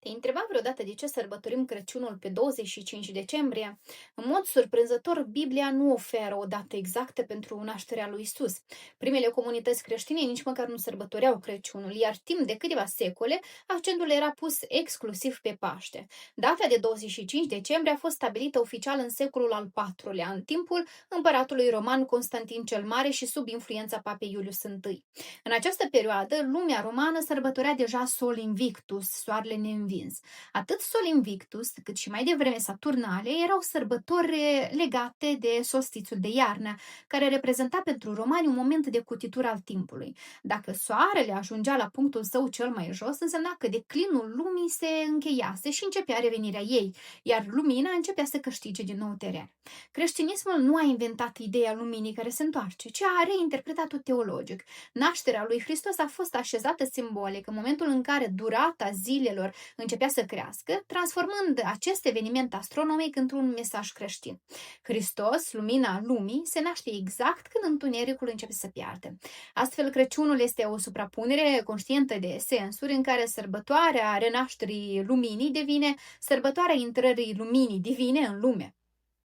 Te-ai întrebat vreodată de ce sărbătorim Crăciunul pe 25 decembrie? În mod surprinzător, Biblia nu oferă o dată exactă pentru nașterea lui Isus. Primele comunități creștine nici măcar nu sărbătoreau Crăciunul, iar timp de câteva secole, accentul era pus exclusiv pe Paște. Data de 25 decembrie a fost stabilită oficial în secolul al IV-lea, în timpul împăratului roman Constantin cel Mare și sub influența papei Iulius I. În această perioadă, lumea romană sărbătorea deja Sol Invictus, soarele neînvins. Atât Sol Invictus, cât și mai devreme Saturnale erau sărbători legate de solstițiul de iarnă, care reprezenta pentru romani un moment de cutitură al timpului. Dacă soarele ajungea la punctul său cel mai jos, însemna că declinul lumii se încheiase și începea revenirea ei, iar lumina începea să câștige din nou teren. Creștinismul nu a inventat ideea luminii care se întoarce, ci a reinterpretat-o teologic. Nașterea lui Hristos a fost așezată simbolic în momentul în care durata zilelor începea să crească, transformând acest eveniment astronomic într-un mesaj creștin. Hristos, lumina lumii, se naște exact când întunericul începe să piardă. Astfel, Crăciunul este o suprapunere conștientă de sensuri în care sărbătoarea renașterii luminii devine sărbătoarea intrării luminii divine în lume.